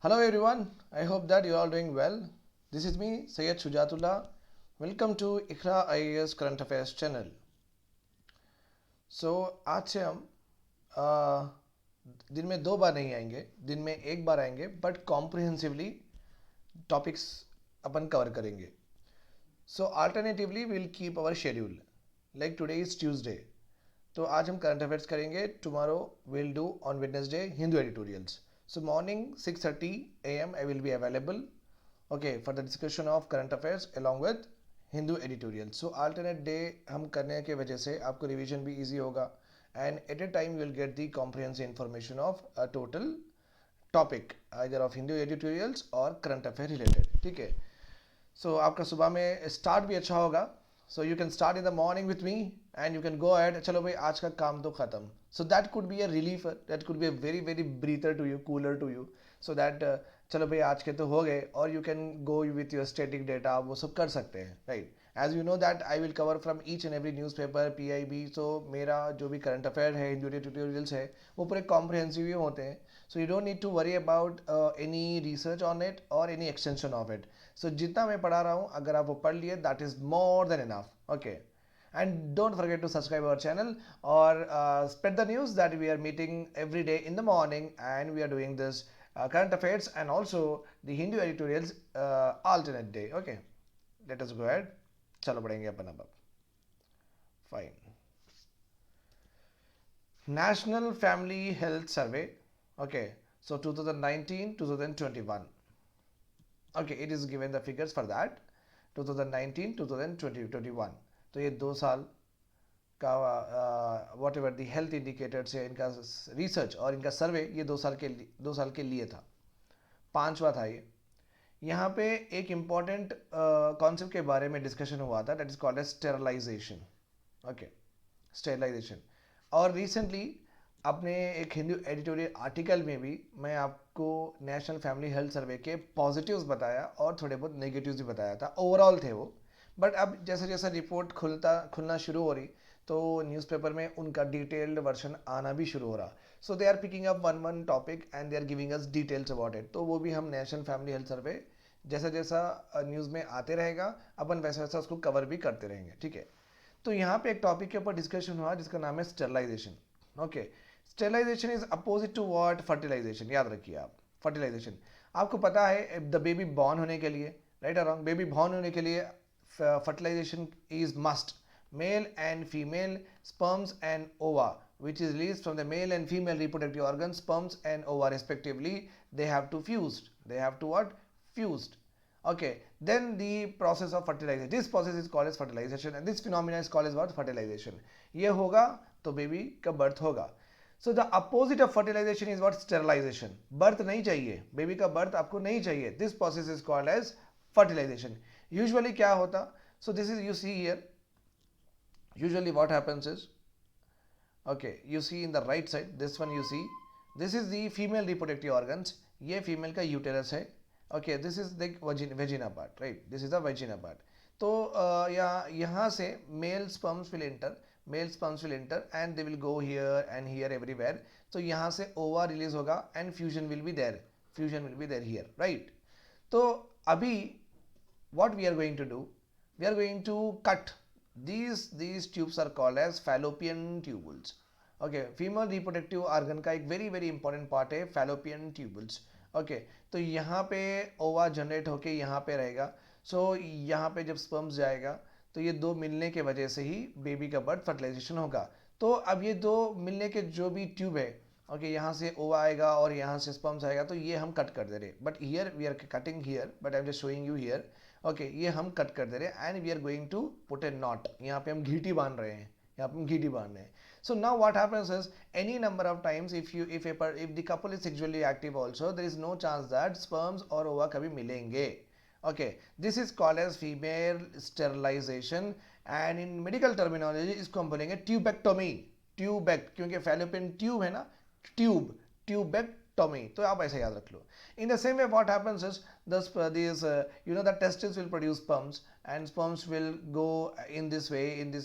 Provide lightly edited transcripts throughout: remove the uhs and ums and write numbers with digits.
Hello everyone, I hope that you are all doing well. This is me, Syed Shujatullah. Welcome to Ikhra IAS Current Affairs channel. So आज से हम आ, दिन में 2 बार नहीं आएंगे, दिन में 1 बार आएंगे, but comprehensively topics upon cover करेंगे. So alternatively we'll keep our schedule. Like today is Tuesday. तो आज हम करंट अफेयर्स करेंगे. Tomorrow will do on Wednesday Hindu editorials. So morning 6:30 AM I will be available, okay, for the discussion of current affairs along with Hindu editorial. So alternate day हम करने के वजह से आपको रिवीजन भी इजी होगा and at a time you will get the comprehensive information of a total topic either of Hindu editorials और current affair related. ठीक है. सो आपका सुबह में स्टार्ट भी अच्छा होगा. So you can start in the morning with me and you can go ahead. चलो भाई आज का काम तो खत्म. So that could be a रिलीफर, that could be a very very breather to you, cooler to you. So that चलो भाई आज के तो हो गए और you can go with your static data, वो सब कर सकते हैं. Right. As you know that I will cover from each and every news paper PIB. सो मेरा जो भी करंट अफेयर है, हिंदू ट्यूटोरियल्स है, वो पूरे कॉम्प्रिहेंसिव ही होते हैं. So you don't need to worry about any research on it और any extension of it. So जितना मैं पढ़ा रहा हूँ अगर आप वो पढ़ लिए that is more than enough. Okay. And don't forget to subscribe our channel or spread the news that we are meeting every day in the morning and we are doing this current affairs and also the Hindu editorials alternate day. Okay, let us go ahead. चलो पढ़ेंगे अपन अब. Fine. National Family Health Survey. Okay, so 2019-2021. Okay, it is given the figures for that. 2019 2020 तो ये 2 साल का what ever the health indicators है इनका research और इनका सर्वे ये 2 साल के लिए था. 5वां था ये. यहाँ पे एक इम्पॉर्टेंट कॉन्सेप्ट के बारे में डिस्कशन हुआ था, that is called as sterilization. Okay, sterilization. और रिसेंटली अपने एक हिंदू एडिटोरियल आर्टिकल में भी मैं आपको नेशनल फैमिली हेल्थ सर्वे के पॉजिटिव्स बताया और थोड़े बहुत नेगेटिव्स भी बताया था. ओवरऑल थे वो, बट अब जैसे जैसे रिपोर्ट खुलना शुरू हो रही तो न्यूज़पेपर में उनका डिटेल्ड वर्जन आना भी शुरू हो रहा. So they are picking up one topic and they are giving us details about it. तो वो भी हम नेशनल फैमिली हेल्थ सर्वे जैसा जैसा न्यूज़ में आते रहेगा अपन वैसा वैसा उसको कवर भी करते रहेंगे. ठीक है. तो यहाँ पे एक टॉपिक के ऊपर डिस्कशन हुआ जिसका नाम है sterilization. Okay. Sterilization is opposite to what? Fertilization. याद रखिए आप, फर्टिलाइजेशन. आपको पता है द बेबी बॉर्न होने के लिए, राइट और रॉन्ग, बेबी बॉर्न होने के लिए fertilization is must. Male and female sperms and ova which is released from the male and female reproductive organs, sperms and ova respectively, they have to fused. They have to what? Fused. Okay. Then the process of fertilization, this process is called as fertilization and this phenomena is called as what? Fertilization. ये होगा तो baby का birth होगा. So the opposite of fertilization is what? Sterilization. Birth नहीं चाहिए, baby का birth आपको नहीं चाहिए. This process is called as fertilization. Usually क्या होता? So this is, you see here, usually what happens is, okay, you see in the right side, this one you see, this is the female reproductive organs. ये female का uterus है. Okay, this is the vagina part, right? This is the vagina part. तो यहाँ से male sperms will enter and they will go here and here everywhere. तो यहाँ से ova release होगा and fusion will be there here, right? तो अभी what we are going to do, we are going to cut these tubes are called as fallopian tubules. Okay, female reproductive organ का एक very very important part है fallopian tubules. Okay, तो यहाँ पे ओवा generate होके यहाँ पे रहेगा. सो यहाँ पे जब स्पर्म्स जाएगा तो ये दो मिलने के वजह से ही बेबी का बर्थ फर्टिलाइजेशन होगा. तो अब ये दो मिलने के जो भी ट्यूब है, ओके, यहाँ से ओवा आएगा और यहाँ से स्पर्म्स आएगा, तो ये हम कट कर दे रहे. But here we are cutting here, but I am just showing you here. Okay, ये हम कट कर दे रहे and we are going to put a knot. यहाँ पे हम घीटी बांध रहे हैं, यहाँ पे हम घीटी बांध रहे हैं. So now what happens is, any number of times if the couple is sexually active also, there is no chance that sperms or ova कभी मिलेंगे. Okay, this is called as female sterilization and in medical terminology इसको हम बोलेंगे tubectomy. ट्यूबेक्ट क्योंकि fallopian tube है ना, tube, tubectomy. तो आप ऐसे याद रख लो. In the same way what happens is the testes will produce sperms and sperms will go in this way to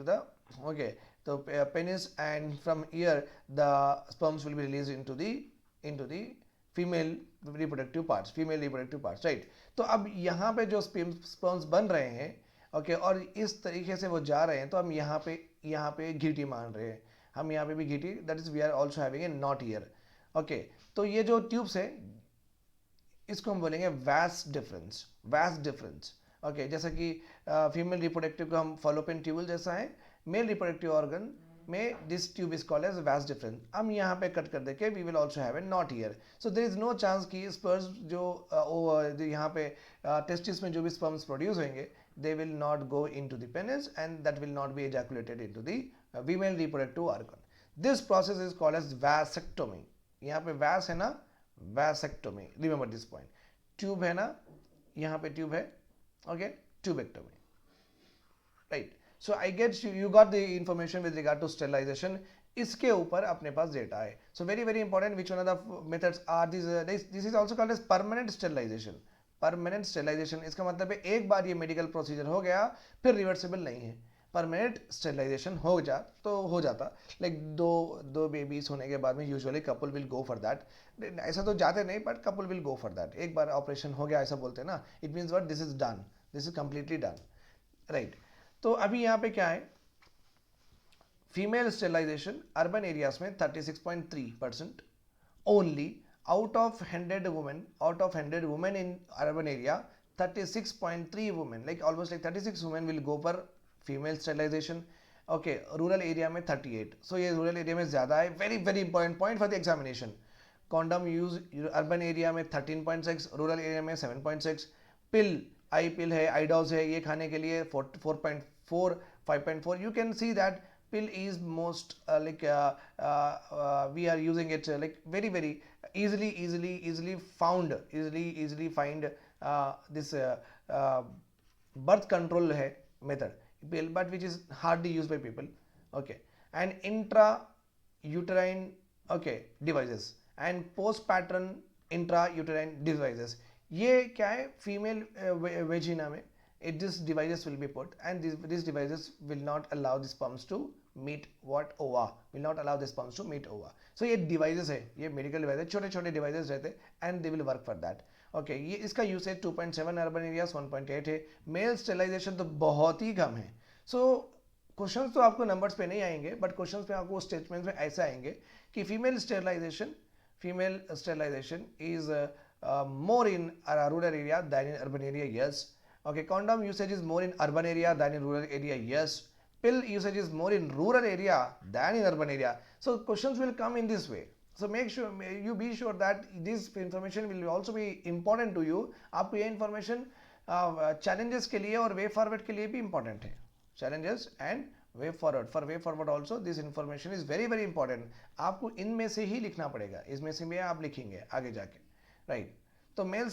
the, okay, the penis, and from here the sperms will be released into the female reproductive parts, right. तो अब यहाँ पे जो sperms बन रहे हैं, okay, और इस तरीके से वो जा रहे हैं, तो हम यहाँ पे घीटी मान रहे हैं, हम यहाँ पे भी घीटी, that is we are also having a not year, okay. तो ये जो ट्यूब्स है इसको हम बोलेंगे वैस्ट डिफरेंस, ओके। जैसा कि फीमेल रिप्रोडक्टिव को हम फॉलोपियन ट्यूबल जैसा है, मेल रिप्रोडक्टिव ऑर्गन में this tube is called as vas deferens. हम यहाँ पे कट कर देके we will also have a not here, so there is no chance कि स्पर्म्स जो यहाँ पे टेस्टिस में जो भी स्पर्म्स प्रोड्यूस होंगे, they will not go into the penis and that will not be ejaculated into the female reproductive organ. This process is called as vasectomy. यहाँ पे vas है ना, vasectomy, remember this point. Tube है ना, यहाँ पे tube है, okay, tubectomy, right. So I guess you got the information with regard to sterilization. इसके ऊपर अपने पास डेटा है. So very very important, which one of the methods are these? This is also called as permanent sterilization. Permanent sterilization, इसका मतलब है एक बार ये medical procedure हो गया फिर रिवर्सिबल नहीं है। परमानेंट स्टेरिलाइजेशन हो जाता लाइक दो बेबीज होने के बाद में usually couple will go for that. ऐसा तो जाते नहीं, but couple will go for that. एक बार ऑपरेशन हो गया ऐसा बोलते हैं ना, it means what, this is done, this is completely done, right. तो अभी यहाँ पे क्या है, फीमेल स्टेरिलाइजेशन अर्बन एरियाज में 36.3% only, out of 100 women in urban area, 36.3 women, like almost like 36 women will go for female sterilization, okay. Rural area में 38, so ये rural area में ज़्यादा है। very very important point for the examination. condom use urban area में 13.6, rural area में 7.6. pill, आई पिल है, आईडोज है, ये खाने के लिए 4.4, 5.4. you can see that pill is most we are using it like very very easily find this birth control hai method pill, but which is hardly used by people, okay. And intrauterine, okay, devices and postpartum intrauterine devices, ये क्या है, female vagina में these devices will be put, and these devices will not allow the sperms to meet what ova, will not allow the sperms to meet ova. So ये devices है, ये medical devices, छोटे छोटे devices रहते हैं and they will work for that, okay. ये इसका usage 2.7 urban areas, 1.8 है। मेल स्टेरिलाइजेशन तो बहुत ही कम है। so क्वेश्चंस तो आपको नंबर्स पे नहीं आएंगे, बट क्वेश्चंस पे आपको स्टेटमेंट्स में ऐसे आएंगे कि female sterilization is more in rural area than in urban area, yes. Okay, condom usage is more in urban area than in rural area, yes. Pill usage is more in rural area than in urban area. So questions will come in this way. So make sure you be sure that this information will also be important to you. आपको ये information challenges के लिए और way forward के लिए भी important है. Challenges and way forward. For way forward also this information is very very important. आपको इनमें से ही लिखना पड़ेगा, इसमें से भी आप लिखेंगे आगे जाके, right? तो male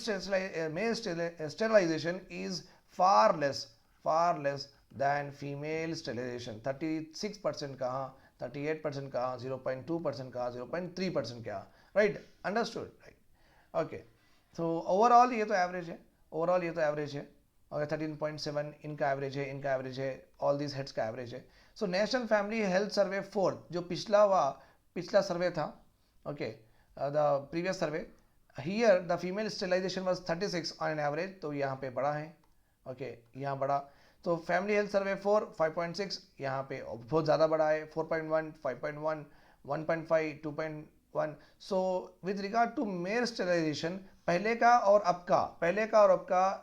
sterilization is far less than female sterilization. 36% कहाँ, 38% कहाँ, 0.2% कहाँ, 0.3% क्या, right? Understood, right? Okay. So overall ये तो average है, और 13.7 इनका एवरेज है, ऑल दिस हेड्स का एवरेज है। So national family health survey 4 जो पिछला सर्वे था, okay, the previous survey, here the female sterilization was 36 on an average, तो यहाँ पे बड़ा है, ओके, यहाँ बड़ा। तो फैमिली हेल्थ सर्वे 4 5.6, यहाँ पे बहुत ज़्यादा बड़ा है, 4.1, 5.1, 1.5, 2.1। So with regard to male sterilization पहले का और अब का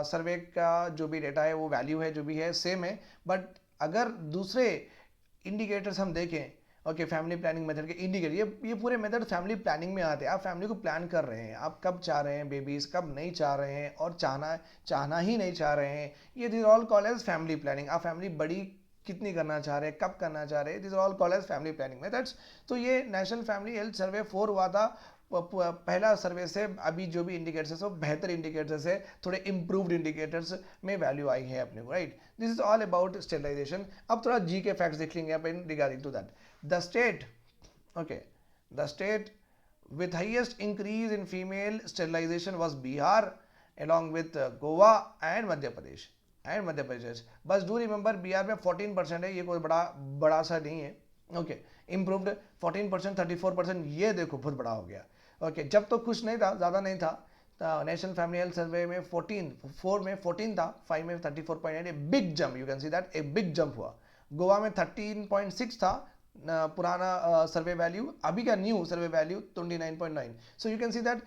सर्वे का जो भी डेटा है, वो वैल्यू है जो भी है सेम है। बट अगर दूसरे इंडिकेटर्स हम देखें, ओके, फैमिली प्लानिंग मेथड के इंडिकेटर, ये पूरे मेथड फैमिली प्लानिंग में आते हैं। आप फैमिली को प्लान कर रहे हैं, आप कब चाह रहे हैं बेबीज, कब नहीं चाह रहे हैं, और चाहना ही नहीं चाह रहे हैं, ये this all call as family planning. आप फैमिली बड़ी कितनी करना चाह रहे हैं, कब करना चाह रहे हैं, this all call as family planning methods. तो ये नेशनल फैमिली हेल्थ सर्वे 4 हुआ था पहला सर्वे से। अभी जो भी इंडिकेटर्स है वो बेहतर इंडिकेटर्स है, थोड़े इंप्रूव्ड इंडिकेटर्स में वैल्यू आई है अपने को, right. This is all about sterilization. अब थोड़ा जी के फैक्ट्स देख लेंगे अपन regarding to that. The state with highest increase in female sterilization was Bihar along with Goa and Madhya Pradesh। बस डू रिमेंबर बिहार में 14% है, ये कोई बड़ा सा नहीं है, ओके। इम्प्रूव्ड 14%, 34%, ये देखो बहुत बड़ा हो गया। ओके जब तो कुछ नहीं था, ज़्यादा नहीं था, नेशनल फैमिली हेल्थ सर्वे में 4 में 14 था, 5 में 34.8, a big jump, you can see that, एक बिग जंप हुआ। गोवा में 13.6 था पुराना सर्वे वैल्यू, अभी का new survey value 29.9। So you can see that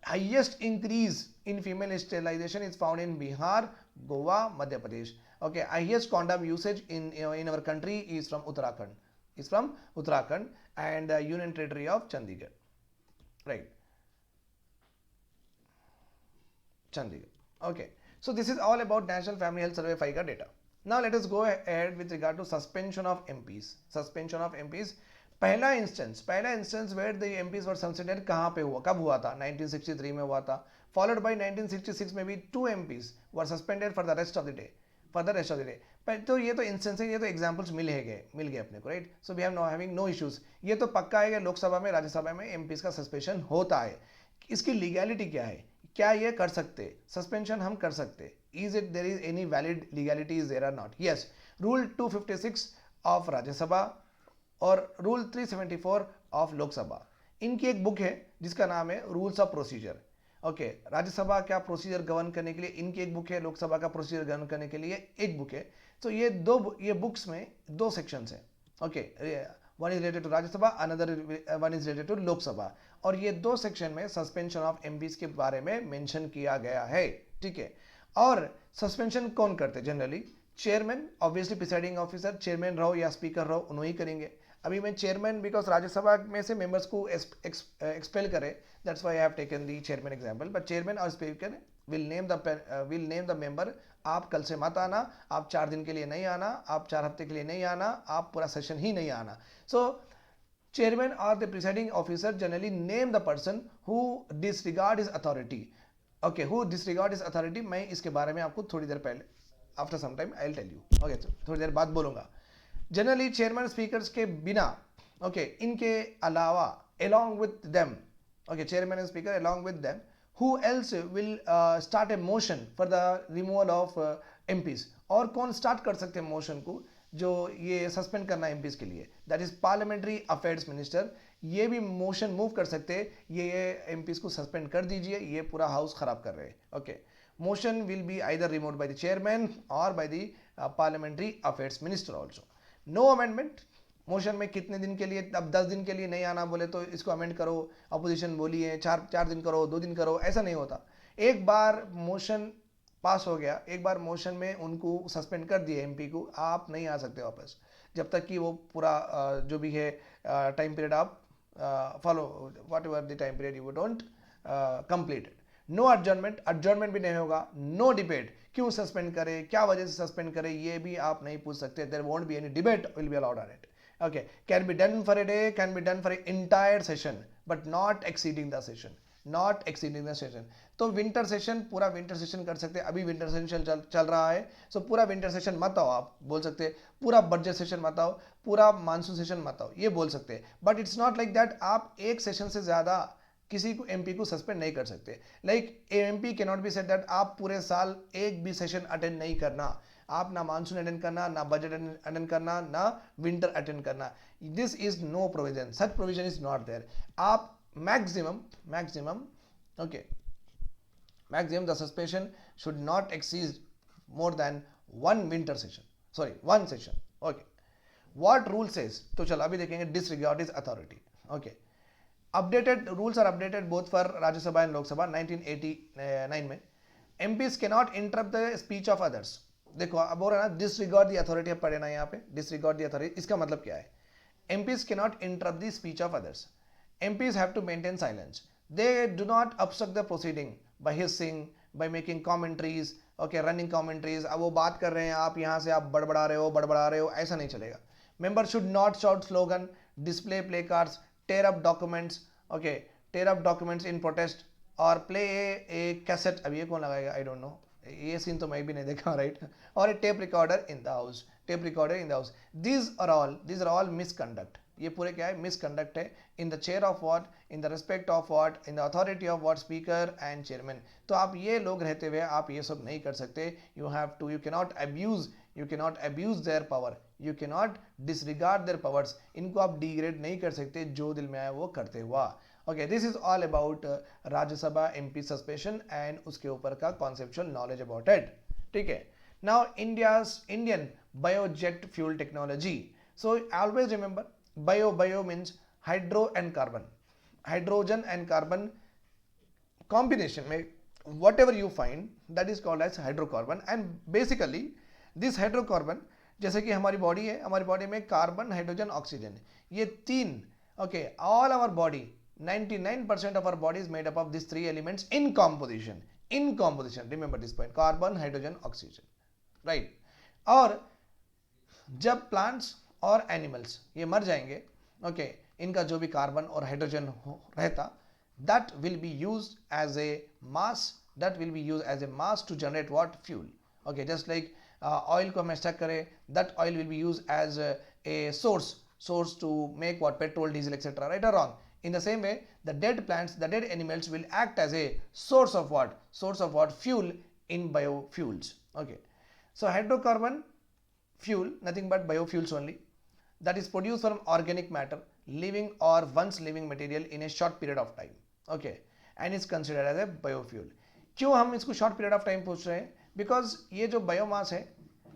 highest increase in female sterilization is found in Bihar, Goa, Madhya Pradesh. Okay, highest condom usage in our country is from Uttarakhand, and Union Territory of Chandigarh, right? Chandigarh. Okay, so this is all about National Family Health Survey 5 ka data. Now let us go ahead with regard to suspension of MPs. Suspension of MPs. पहला instance where the MPs were suspended कहाँ पे हुआ, कब हुआ था? 1963 में हुआ था। फॉलोड बाय 1966 में भी 2 MPs were suspended for the rest of the day, तो ये तो इंस्टेंस है, ये तो एग्जांपल्स मिल गए अपने को, right? So we have having no issues. ये तो पक्का है कि लोकसभा में, राज्यसभा में एमपीज का सस्पेंशन होता है। इसकी लीगैलिटी क्या है? क्या ये कर सकते? सस्पेंशन हम कर सकते? Is it there is any valid legality is there or not? Yes, rule 256 of Rajya Sabha और रूल 374 ऑफ लोकसभा, इनकी एक बुक है जिसका नाम है rules of procedure. Okay, Rajya Sabha क्या प्रोसीजर गवर्न करने के लिए इनकी एक बुक है, लोकसभा का प्रोसीजर गवर्न करने के लिए एक बुक है। तो ये बुक्स में 2 सेक्शंस हैं। Okay, one is related to Rajya Sabha, another one is related to Lok Sabha, और ये 2 सेक्शन में सस्पेंशन ऑफ एमपीज के बारे में मेंशन किया गया है, ठीक है? और सस्पेंशन कौन करते? Generally chairman, obviously presiding officer, chairman रहो या स्पीकर रहो, उन्होंने ही करेंगे। अभी मैं चेयरमैन, बिकॉज राज्यसभा में से मेंबर्स को एक्सपेल करे, that's why I have taken the chairman example, but chairman और speaker will name the member. आप कल से मत आना, आप 4 दिन के लिए नहीं आना, आप 4 हफ्ते के लिए नहीं आना, आप पूरा सेशन ही नहीं आना। सो chairman or the presiding officer generally name the person who disregard his authority. Okay, who disregard his authority, मैं इसके बारे में आपको थोड़ी देर पहले, after some time I'll tell you. Okay, थोड़ी देर बाद बोलूँगा। जनरली चेयरमैन स्पीकर्स के बिना, ओके, इनके अलावा, along with them, okay, chairman and speaker along with them, who else will start a motion for the removal of MPs? और कौन start कर सकते हैं मोशन को जो ये सस्पेंड करना एमपीज के लिए? That is parliamentary affairs minister. ये भी मोशन मूव कर सकते हैं, ये एमपीज को सस्पेंड कर दीजिए, ये पूरा हाउस खराब कर रहे हैं। Okay, motion will be either removed by the chairman और by the parliamentary affairs minister also. No amendment, motion में कितने दिन के लिए, अब 10 दिन के लिए नहीं आना बोले तो इसको अमेंड करो, अपोजिशन बोली है 4 दिन करो, 2 दिन करो, ऐसा नहीं होता। एक बार मोशन पास हो गया, एक बार मोशन में उनको सस्पेंड कर दिए एमपी को, आप नहीं आ सकते वापस जब तक कि वो पूरा जो भी है टाइम पीरियड आप follow, whatever the time period you don't complete. No adjournment भी नहीं होगा। नो डिबेट, क्यों सस्पेंड करे, क्या वजह से सस्पेंड करे, ये भी आप नहीं पूछ सकते। There won't be any debate will be allowed on it. Okay, can be done for a day, can be done for an entire session, but not exceeding the session. तो विंटर सेशन, पूरा winter session कर सकते हैं। अभी winter session चल रहा है, सो पूरा विंटर सेशन मत आओ, आप बोल सकते हैं। पूरा बजट सेशन मत आओ, पूरा मानसून सेशन मत आओ, ये बोल सकते हैं। But it's not like that, आप एक सेशन से ज़्यादा किसी को एमपी को सस्पेंड नहीं कर सकते। Like MP can not be said that आप पूरे साल एक भी सेशन अटेंड नहीं करना, आप ना मानसून अटेंड करना, ना बजट अटेंड करना, ना विंटर अटेंड करना। This is no provision, such provision is not there. आप maximum okay, maximum the suspension should not exceed more than 1 winter session, sorry 1 session. Okay, what rule says? तो चलो अभी देखेंगे disregard is authority. Okay, updated rules are updated both for Rajya Sabha and Lok Sabha 1989 में। MPs can not interrupt the speech of others. देखो अब हो रहा है ना, डिसरिगार्ड द अथॉरिटी, अब पढ़े ना यहाँ पे, डिसरिगार्ड द अथॉरिटी, इसका मतलब क्या है? MPs can not interrupt the speech of others. MPs have to maintain silence. They do not obstruct the proceeding by hissing, by making commentaries, okay, running commentaries. अब वो बात कर रहे हैं, आप यहाँ से आप बड़बड़ा रहे हो, ऐसा नहीं चलेगा। Member should not shout slogan, display play cards, tear up documents, okay, tear up documents in protest, और प्ले ए कैसेट, अब ये कौन लगाएगा, आई डोंट नो, ये सीन तो मैं भी नहीं देखा, राइट? और a tape recorder in the house. These are all misconduct. ये पूरे क्या है? मिसकंडक्ट है। In the chair of what, in the respect of what, in the authority of what, speaker and chairman. तो आप ये लोग रहते हुए आप ये सब नहीं कर सकते। You cannot abuse their power. You can not disregard there powers, इनको आप डिग्रेड नहीं कर सकते, जो दिल में आए वो करते हुआ। Okay, this is all about Rajya Sabha MP suspension and उसके ऊपर का कॉन्सेप्चुअल नॉलेज अबाउट इट। ठीक है, now Indian biojet fuel technology. So always remember, bio means hydro and carbon, hydrogen and carbon combination में whatever you find that is called as hydrocarbon, and basically this hydrocarbon, जैसे कि हमारी body है, हमारी body में carbon, hydrogen, oxygen, ये तीन, okay, all our body 99% of our body is made up of these three elements in composition, remember this point, carbon, hydrogen, oxygen, right? और जब प्लांट्स और एनिमल्स ये मर जाएंगे, ओके, इनका जो भी कार्बन और हाइड्रोजन रहता, that will be used as a mass, to generate what? Fuel. Okay, just like oil को हम extract करें, that oil will be used as a source to make what? Petrol, diesel, etc. Right or wrong? In the same way, the dead plants, the dead animals will act as a source of what? Fuel in biofuels. Okay, so hydrocarbon fuel, nothing but biofuels only, that is produced from organic matter, living or once living material in a short period of time. Okay, and is considered as a biofuel. क्यों हम इसको short period of time पूछ रहे हैं? Because ये जो biomass है,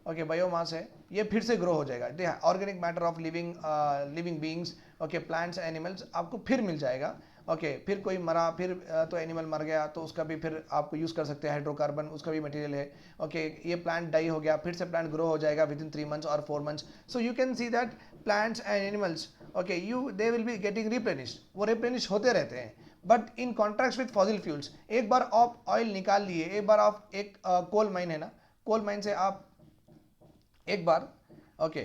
okay, biomass है, ये फिर से ग्रो हो जाएगा, organic matter of living beings, okay, plants, animals, आपको फिर मिल जाएगा। ओके, फिर कोई मरा, फिर तो एनिमल मर गया तो उसका भी फिर आपको यूज़ कर सकते हैं, हाइड्रोकार्बन उसका भी मटेरियल है। ओके, ये प्लांट डाई हो गया, फिर से प्लांट ग्रो हो जाएगा विद इन 3 months और 4 months। So you can see that plants and animals, okay, they will be getting replenished, वो रिप्लेनिश होते रहते हैं। But in contrast with fossil fuels, एक बार आप ऑयल निकाल लिए, एक बार आप एक कोल माइन है ना, कोल माइन से आप एक बार, ओके,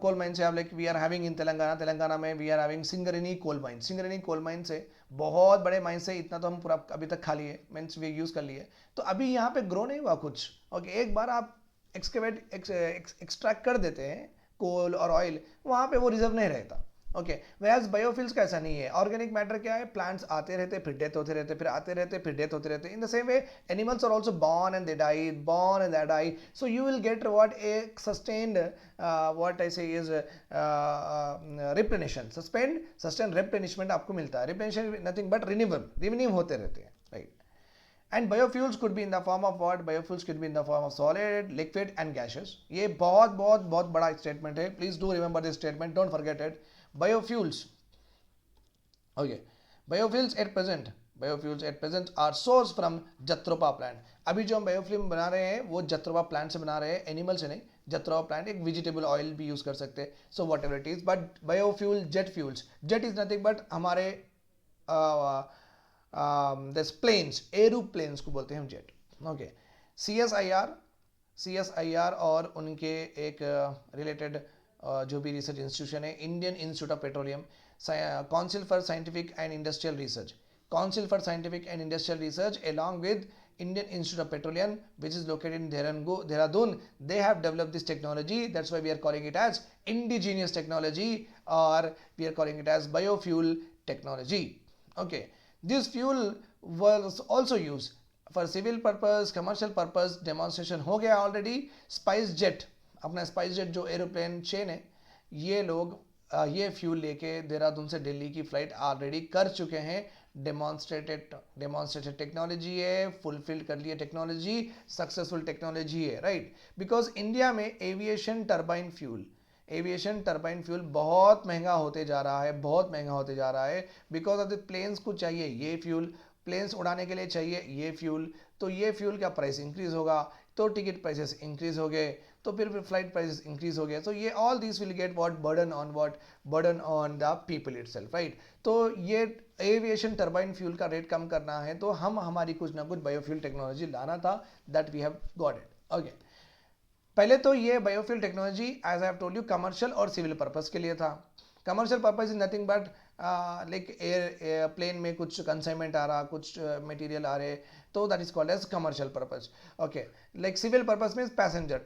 कोल माइन से आप, like we are having in Telangana में we are having Singareni coal mine से, बहुत बड़े माइन से, इतना तो हम पूरा अभी तक खा लिए, मीन्स वी यूज़ कर लिए, तो अभी यहाँ पे ग्रो नहीं हुआ कुछ। ओके, एक बार आप एक्सट्रैक्ट कर देते हैं कोल और ऑयल, वहाँ पे वो रिजर्व नहीं रहता। ओके, वेराज बायोफ्यूल्स का ऐसा नहीं है। ऑर्गेनिक मैटर क्या है? प्लांट्स आते रहते, फिर डेथ होते रहते, फिर आते रहते, फिर डेथ होते रहते। In the same way animals are also born and they die, so you will get what? A sustained what I say is replenishment, sustained replenishment आपको मिलता है। replenishment nothing but renew होते रहते हैं, right? And biofuels could be in the form of what? Biofuels could be in the form of solid, liquid and gaseous. ये बहुत बड़ा statement है, please do remember this statement, don't forget it. Biofuels, okay, biofuels at present are sourced from Jatropha plant. अभी जो हम biofuel बना रहे हैं वो जत्रोपा प्लांट से बना रहे हैं, एनिमल से नहीं। जत्रोपा प्लांट एक वेजिटेबल ऑयल भी यूज कर सकते हैं, so what ever it is. But biofuel, jet fuels, jet is nothing but हमारे दिस प्लेन्स, एरोप्लेन्स को बोलते हैं हम जेट। ओके, CSIR और उनके एक रिलेटेड जो भी रिसर्च इंस्टीट्यूशन है, Indian institute of petroleum, council for scientific and industrial research, along with Indian Institute of Petroleum, which is located in Dehradun, they have developed this technology. That's why we are calling it as indigenous technology, or we are calling it as biofuel technology. Okay, this fuel was also used for civil purpose, commercial purpose. Demonstration हो गया already. SpiceJet, अपना SpiceJet जो aeroplane chain है, ये लोग ये fuel लेके देहरादून से दिल्ली की फ्लाइट ऑलरेडी कर चुके हैं। डेमोन्स्ट्रेटेड टेक्नोलॉजी है, फुलफिल कर लिए टेक्नोलॉजी, सक्सेसफुल टेक्नोलॉजी है, राइट? बिकॉज इंडिया में एविएशन टर्बाइन फ्यूल बहुत महंगा होते जा रहा है, बिकॉज ऑफ द प्लेन्स को चाहिए ये फ्यूल, प्लेन्स उड़ाने के लिए चाहिए ये फ्यूल, तो ये फ्यूल का प्राइस इंक्रीज होगा, तो टिकट प्राइसेस इंक्रीज हो गए, तो फिर फ्लाइट प्राइसेस इंक्रीज हो गए, तो ये all this will get burden on the people itself, right? तो ये एविएशन टर्बाइन फ्यूल का रेट कम करना है, तो हम हमारी कुछ ना कुछ बायोफ्यूल टेक्नोलॉजी लाना था, that we have got it. Okay, पहले तो ये biofuel technology as I have told you commercial और सिविल पर्पस के लिए था। Commercial purpose is nothing but like air plane में कुछ कंसाइनमेंट आ रहा, कुछ मटेरियल आ रहे, तो that is called as commercial purpose. Okay, like civil purpose means passenger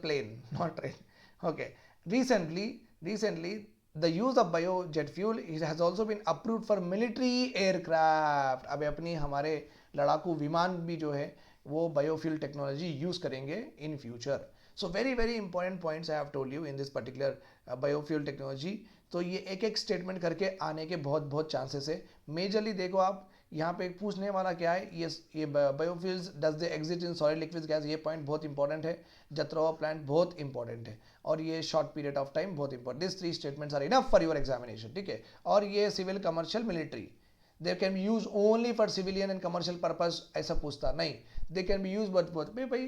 plane, not train. Okay, recently the use of biojet fuel has also been approved for military aircraft. अब अपनी हमारे लड़ाकू विमान भी जो है वो बायोफ्यूल टेक्नोलॉजी यूज करेंगे in future. So very very important points I have told you in this particular biofuel technology. तो ये एक एक स्टेटमेंट करके आने के बहुत बहुत चांसेस है। मेजरली देखो आप यहाँ पे पूछने वाला क्या है, ये biofuels does they exist in solid liquid gas, ये पॉइंट बहुत इंपॉर्टेंट है। जत्रोवा प्लांट बहुत इंपॉर्टेंट है, और ये शॉर्ट पीरियड ऑफ टाइम बहुत important. This 3 statements are enough for your examination, ठीक है। और ये civil, commercial, military, they can be use only for civilian and commercial purpose, ऐसा पूछता नहीं। They can be use but भाई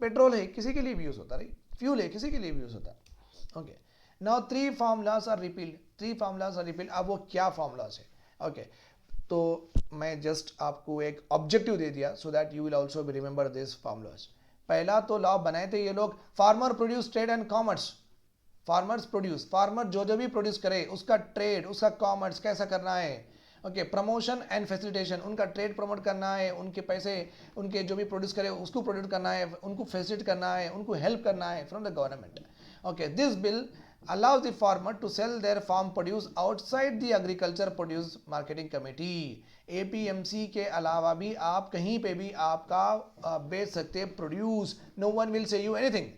पेट्रोल है किसी के लिए भी यूज होता, राइट, फ्यूल है किसी के लिए भी यूज होता। Okay, now 3 formulas are repealed, 3 formulas are repealed. अब वो क्या फार्मूलाज है? ओके, तो मैं जस्ट आपको एक ऑब्जेक्टिव दे दिया so that you will also be remember this formulas. पहला तो लॉ बनाए थे ये लोग, farmer produce trade and commerce. Farmers produce, farmer जो जो भी प्रोड्यूस करे उसका ट्रेड, उसका कॉमर्स कैसा करना है। ओके, प्रमोशन एंड फैसिलिटेशन, उनका ट्रेड प्रमोट करना है, उनके पैसे, उनके जो भी प्रोड्यूस करे उसको प्रोड्यूस करना है, उनको फैसिलिटेट करना है, उनको हेल्प करना है from the government. Okay, this bill allows the farmer to sell their farm produce outside the agriculture produce marketing committee। APMC के अलावा भी आप कहीं पे भी आपका बेच सकते हैं produce, no one will say you anything.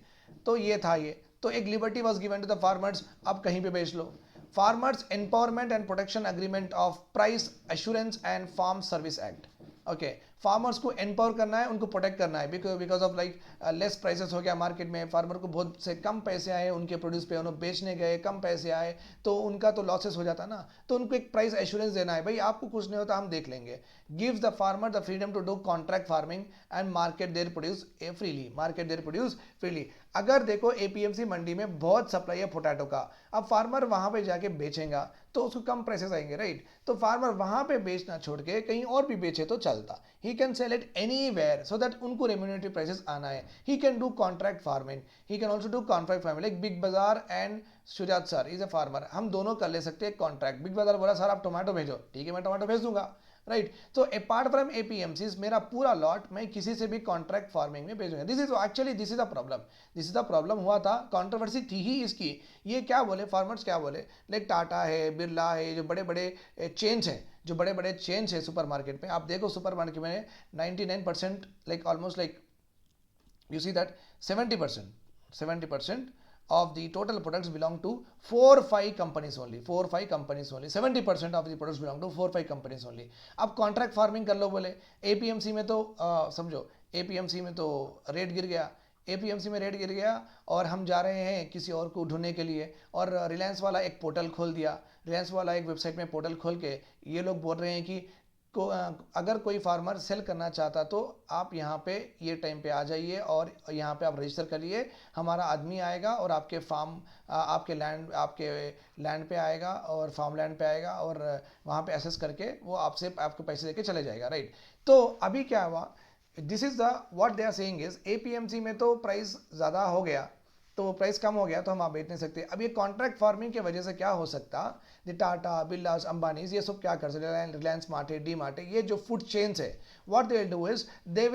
तो ये था, ये तो एक liberty was given to the farmers, आप कहीं पे बेच लो। Farmers empowerment and protection agreement of price assurance and farm service act. Okay, farmers को एम्पावर करना है, उनको प्रोटेक्ट करना है, because of like less prices हो गया मार्केट में, फार्मर को बहुत से कम पैसे आए उनके प्रोड्यूस पे, उन्होंने बेचने गए कम पैसे आए तो उनका तो लॉसेस हो जाता ना। तो उनको एक प्राइस एश्योरेंस देना है, भाई आपको कुछ नहीं होता हम देख लेंगे। Gives the farmer the freedom to do contract farming and market their produce freely, market their produce freely. अगर देखो एपीएमसी मंडी में बहुत सप्लाई है पोटैटो का, अब फार्मर वहां पे जाके बेचेगा तो उसको कम प्राइसेस आएंगे, राइट। तो फार्मर वहां पे बेचना छोड़ के कहीं और भी बेचे तो चलता, he can sell it anywhere so that उनको रेम्यूनरेटिव प्राइसेस आना है। He can do contract farming, he can also do contract farming, like Big Bazaar and Shujat sir is a farmer, हम दोनों कर ले सकते हैं कॉन्ट्रैक्ट। बिग बाजार बोला सर आप टोमेटो भेजो, ठीक है मैं टोमेटो भेज दूंगा, राइट। तो अपार्ट फ्रॉम एपीएमसीज मेरा पूरा लॉट मैं किसी से भी कॉन्ट्रैक्ट फार्मिंग में भेजूंगा। This is actually this is the problem, this is the problem हुआ था, कंट्रोवर्सी थी ही इसकी। ये क्या बोले फार्मर्स, क्या बोले, लाइक टाटा है, बिरला है, जो बड़े बड़े चेन्स हैं, जो बड़े बड़े चेन्स है सुपर मार्केट में, आप देखो सुपर मार्केट में 99% like almost like you see that 70% of the total products belong to 4-5 companies only, 4-5 companies only, 70% of the products belong to 4-5 companies only। अब कॉन्ट्रैक्ट फार्मिंग कर लो बोले, एपीएमसी में तो समझो एपीएमसी में तो रेट गिर गया, एपीएमसी में रेट गिर गया और हम जा रहे हैं किसी और को ढूंढने के लिए, और रिलायंस वाला एक पोर्टल खोल दिया, रिलायंस वाला एक वेबसाइट में पोर्टल खोल के ये लोग बोल रहे हैं कि अगर कोई फार्मर सेल करना चाहता तो आप यहाँ पे ये टाइम पे आ जाइए और यहाँ पे आप रजिस्टर करिए, हमारा आदमी आएगा और आपके फार्म आपके लैंड पे आएगा और फार्म लैंड पे आएगा और वहाँ पे एसेस करके वो आपसे आपको पैसे देके चले जाएगा, राइट। तो अभी क्या हुआ, this is the what they are saying is APMC में तो प्राइस ज़्यादा हो गया, तो प्राइस कम हो गया तो हम आप बेच नहीं सकते। अब ये कॉन्ट्रैक्ट फार्मिंग की वजह से क्या हो सकता, द टाटा, बिरलास, अंबानीज, ये सब क्या कर सकते, रिलायंस मार्ट है, डी मार्ट है, ये जो फूड चेन्स है, what they will do is they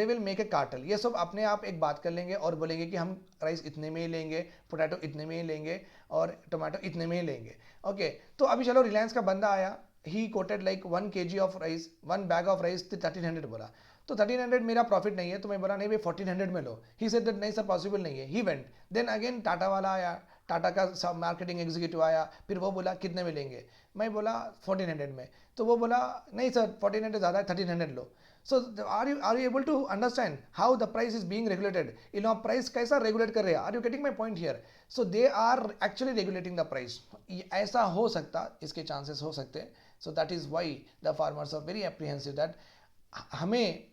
will make a cartel. ये सब अपने आप एक बात कर लेंगे और बोलेंगे कि हम राइस इतने में ही लेंगे, पोटैटो इतने में ही लेंगे और टोमेटो इतने में ही लेंगे। ओके, तो अभी चलो रिलायंस का बंदा आया, ही coated like 1 kg of rice, 1 bag of rice 1300 बोला, तो 1300 मेरा प्रॉफिट नहीं है, तो मैं बोला नहीं भाई 1400 में लो। ही सेड दैट नहीं सर पॉसिबल नहीं है, he went. Then again Tata वाला आया, टाटा का मार्केटिंग एग्जीक्यूटिव आया, फिर वो बोला कितने में लेंगे, मैं बोला 1400 में, तो वो बोला नहीं सर 1400 ज़्यादा है 1300 लो। So are you able to understand how the price is being regulated, in of price कैसा रेगुलेट कर रहे हैं, are you getting my point here. So they are actually regulating the price, ऐसा हो सकता, इसके चांसेस हो सकते हैं। So that is why the farmers are very apprehensive that हमें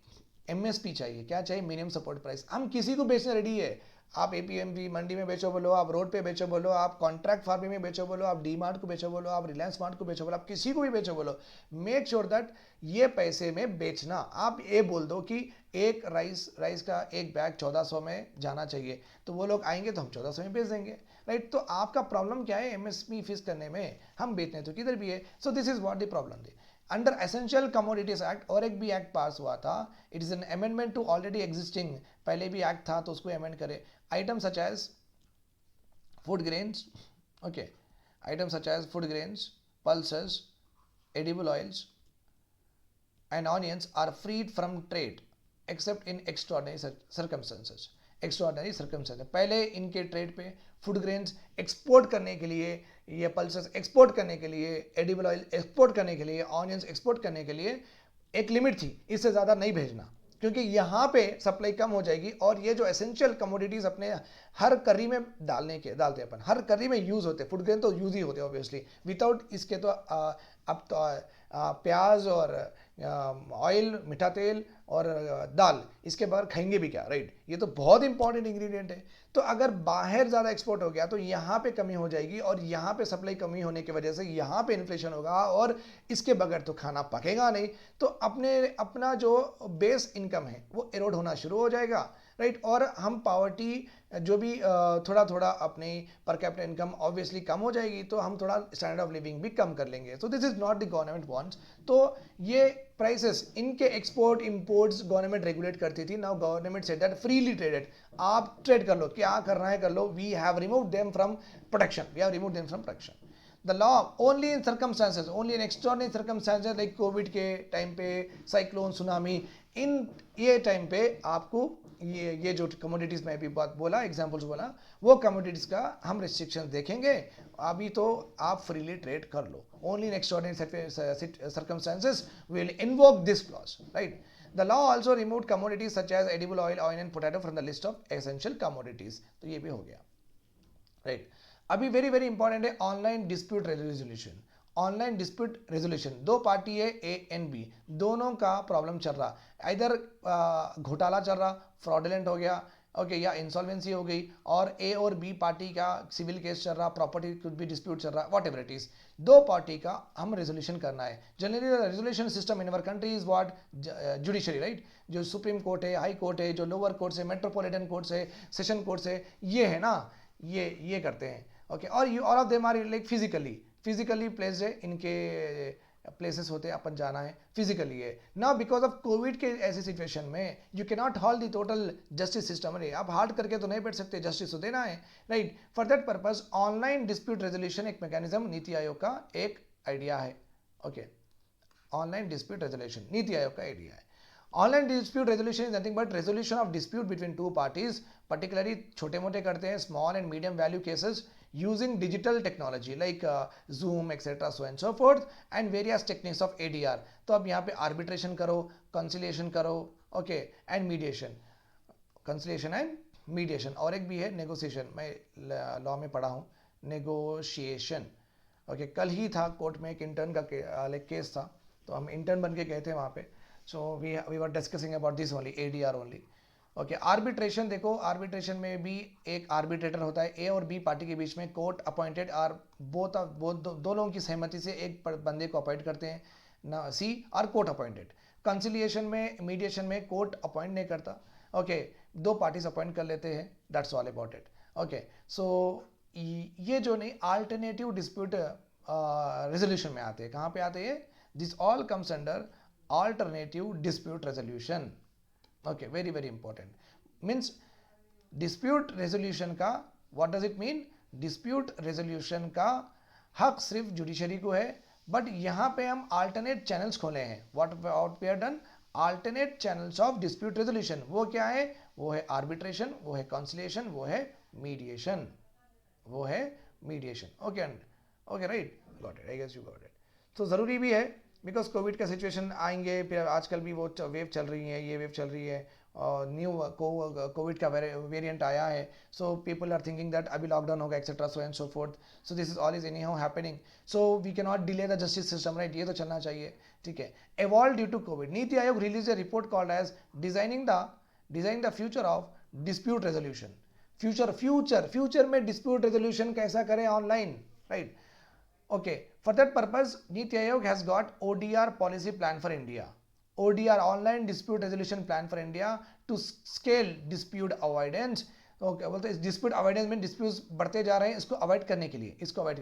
एमएसपी चाहिए, क्या चाहिए, मिनिमम सपोर्ट प्राइस। हम किसी को बेचने रेडी है, आप एपीएमसी मंडी में बेचो बोलो, आप रोड पे बेचो बोलो, आप कॉन्ट्रैक्ट फार्मिंग में बेचो बोलो, आप डी मार्ट को बेचो बोलो, आप रिलायंस मार्ट को बेचो बोलो, आप किसी को भी बेचो बोलो, मेक श्योर दैट ये पैसे में बेचना। आप ये बोल दो कि एक राइस का एक बैग 1400 में जाना चाहिए, तो वो लोग आएंगे तो हम 1400 में बेच देंगे, राइट। तो आपका प्रॉब्लम क्या है, एमएसपी फिक्स करने में, हम बेचने तो किधर भी है। So this is what the problem थी। अंडर एसेंशियल कमोडिटीज एक्ट और एक भी एक्ट पास हुआ था, it is an amendment to already existing, पहले भी एक्ट था तो उसको अमेंड करे। Item such as food grains, okay, item such as food grains, pulses, edible oils and onions are freed from trade except in extraordinary circumstances। Extraordinary circumstances. पहले इनके trade पे food grains export करने के लिए, ये pulses export करने के लिए, एडिबल ऑयल एक्सपोर्ट करने के लिए, ऑनियंस एक्सपोर्ट करने के लिए एक लिमिट थी, इससे ज़्यादा नहीं भेजना, क्योंकि यहाँ पे सप्लाई कम हो जाएगी और ये जो एसेंशियल कमोडिटीज़ अपने हर करी में डालते हैं अपन, हर करी में यूज़ होते हैं, फूड ग्रेन तो यूज़ ही होते हैं ऑब्वियसली, विदाउट इसके तो अब तो प्याज और ऑयल, मीठा तेल और दाल, इसके बगैर खाएंगे भी क्या, राइट? ये तो बहुत इंपॉर्टेंट इंग्रेडिएंट है। तो अगर बाहर ज़्यादा एक्सपोर्ट हो गया तो यहाँ पे कमी हो जाएगी और यहाँ पे सप्लाई कमी होने की वजह से यहाँ पे इन्फ्लेशन होगा और इसके बगैर तो खाना पकेगा नहीं, तो अपना जो बेस इनकम है वो एरोड होना शुरू हो जाएगा, राइट? और हम पॉवर्टी जो भी थोड़ा थोड़ा अपनी पर कैपिटा इनकम ऑब्वियसली कम हो जाएगी, तो हम थोड़ा स्टैंडर्ड ऑफ लिविंग भी कम कर लेंगे। सो this is not the government wants. तो ये प्राइसेस, इनके एक्सपोर्ट इंपोर्ट्स गवर्नमेंट रेगुलेट करती थी। Now government said that freely traded, आप ट्रेड कर लो, क्या करना है कर लो, we have removed them from protection, we have removed them from protection. The law only in circumstances, only in extraordinary circumstances like Covid के टाइम पे, साइक्लोन, सुनामी, इन ये टाइम पे आपको ये जो कमोडिटीज़ में भी बात बोला, एग्जांपल्स बोला, वो कमोडिटीज़ का हम रिस्ट्रिक्शन देखेंगे। अभी तो आप फ्रीली ट्रेड कर लो, only in extraordinary circumstances will invoke this clause, right? The law also removed commodities such as edible oil, oil and potato from the list of essential commodities। तो ये भी हो गया, राइट? अभी वेरी वेरी इंपॉर्टेंट है online dispute resolution. Online dispute resolution, दो party है A and B, दोनों का प्रॉब्लम चल रहा, इधर घोटाला चल रहा, फ्रॉडलेंट हो गया, ओके, या इंसॉल्वेंसी हो गई, और ए और बी पार्टी का सिविल केस चल रहा, प्रॉपर्टी कुछ भी डिस्प्यूट चल रहा, वॉट एवर इट इज, दो पार्टी का हम रेजोल्यूशन करना है। Generally resolution system in our country is what, judiciary, right? जो सुप्रीम कोर्ट है, हाई कोर्ट है, जो लोअर कोर्ट है, मेट्रोपॉलिटन कोर्ट है, सेशन कोर्ट है, ये है ना, ये करते हैं, ओके। और you all of them are like physically placed है, इनके प्लेसेस होते हैं, अपन जाना है फिजिकली है ना। बिकॉज ऑफ कोविड के ऐसी सिचुएशन में you can not hall the total justice system, अरे आप हार्ड करके तो नहीं बैठ सकते, जस्टिस तो देना है, right? For that purpose online dispute resolution एक मैकेनिज्म नीति आयोग का एक आइडिया है, okay. Online dispute resolution NITI Aayog का आइडिया है। Online dispute resolution is nothing but resolution of dispute between two parties, particularly छोटे मोटे करते हैं, small and medium value cases, using digital technology like Zoom etc. so and so forth and various techniques of ADR। तो अब यहाँ पे arbitration करो, conciliation करो, okay, and conciliation and mediation, और एक भी है negotiation, मैं लॉ में पढ़ा हूँ, negotiation, okay। कल ही था कोर्ट में एक इंटर्न का केस था, तो हम इंटर्न बन के गए थे वहाँ पे, so we were discussing about this only, ADR only, okay. Arbitration देखो, आर्बिट्रेशन में भी एक आर्बिट्रेटर होता है, ए और बी पार्टी के बीच में, कोर्ट अपॉइंटेड आर बोथ दो लोगों की सहमति से एक बंदे को अपॉइंट करते हैं ना, see are court appointed. Conciliation में, मीडिएशन में कोर्ट अपॉइंट नहीं करता, ओके, दो पार्टीज अपॉइंट कर लेते हैं, that's all about it, okay. So ये जो नहीं अल्टरनेटिव डिस्प्यूट रेजोल्यूशन में आते हैं, कहाँ पे आते हैं? This all comes under alternative dispute resolution, okay, very very important. Means dispute resolution का what does it mean? Dispute resolution का हक सिर्फ जुडिशरी को है, बट यहाँ पे हम अल्टरनेट चैनल्स खोले हैं, what we have done, alternate channels of dispute resolution. वो क्या है? वो है आर्बिट्रेशन, वो है कंसिलिएशन, वो है mediation, okay, okay, right, got it, I guess you got it. तो ज़रूरी भी है बिकॉज कोविड का सिचुएशन आएंगे, फिर आजकल भी वो वेव चल रही है, ये वेव चल रही है, और न्यू कोविड का वेरिएंट आया है, so people are thinking that अभी लॉकडाउन होगा etcetera so and so forth, so this is all is anyhow happening, so we can not delay the justice system, right? ये तो चलना चाहिए, ठीक है। Evolve due to covid, NITI Aayog release a report called as designing the future of dispute resolution. Future में dispute resolution कैसा करें online, right? Okay, for that purpose, Niti Aayog has got ODR policy plan for India. ODR, Online Dispute Resolution Plan for India, to scale dispute avoidance. Okay, बोलते हैं dispute avoidance में disputes बढ़ते जा रहे हैं, इसको avoid करने के लिए,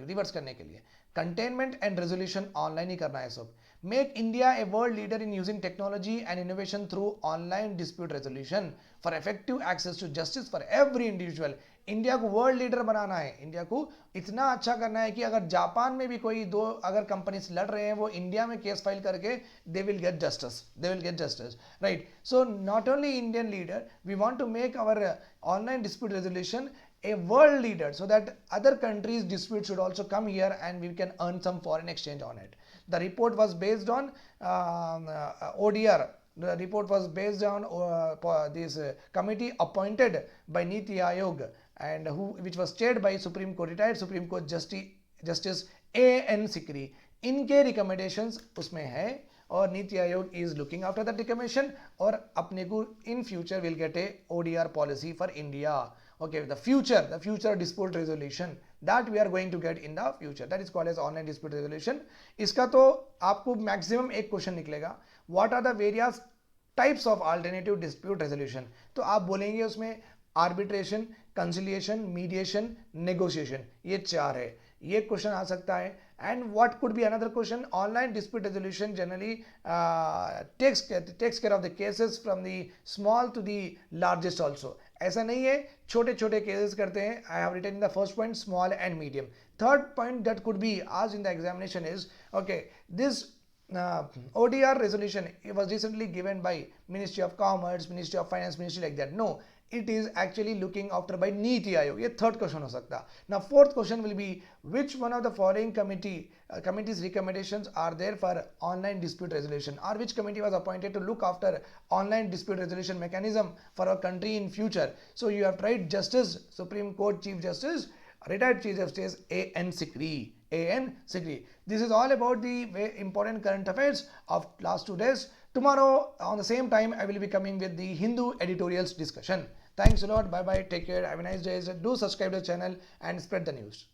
रिवर्स करने के लिए containment and resolution online ही करना है सब। Make India a world leader in using technology and innovation through online dispute resolution for effective access to justice for every individual India को वर्ल्ड लीडर बनाना है, इंडिया को इतना अच्छा करना है कि अगर जापान में भी कोई दो अगर कंपनीज लड़ रहे हैं वो इंडिया में केस फाइल करके they will get justice, right. So not only Indian leader, we want to make our online dispute resolution a world leader so that other countries dispute should also come here and we can earn some foreign exchange on it. The report was based on ODR. The report was based on this committee appointed by Niti Aayog and which was chaired by retired Supreme Court Justice A.N. Sikri. इनके recommendations उसमें है और NITI Aayog is looking after that recommendation और अपने को in future will get a ODR policy for India. Okay, the future dispute resolution that we are going to get in the future, that is called as online dispute resolution. इसका तो आपको maximum एक question निकलेगा, what are the various types of alternative dispute resolution. तो आप बोलेंगे उसमें arbitration, conciliation, mediation, negotiation, ये चार है, ये क्वेश्चन आ सकता है. And what could be another question? Online dispute resolution generally takes care of the cases from the small to the largest also. ऐसा नहीं है छोटे छोटे केसेस करते हैं. I have written in the first point small and medium. Third point that could be asked in the examination is, okay, this ODR resolution, it was recently given by Ministry of Commerce, Ministry of Finance, Ministry like that. No, it is actually looking after by Niti Aayog. ये third question हो सकता. Now fourth question will be, which one of the following committee's recommendations are there for online dispute resolution, or which committee was appointed to look after online dispute resolution mechanism for our country in future. So you have tried Justice, Supreme Court Chief Justice, retired Chief Justice A.N. Sikri. A.N. Sikri. This is all about the very important current affairs of last 2 days. Tomorrow on the same time I will be coming with the Hindu editorials discussion. Thanks a lot. Bye bye. Take care. Have a nice day. Do subscribe to the channel and spread the news.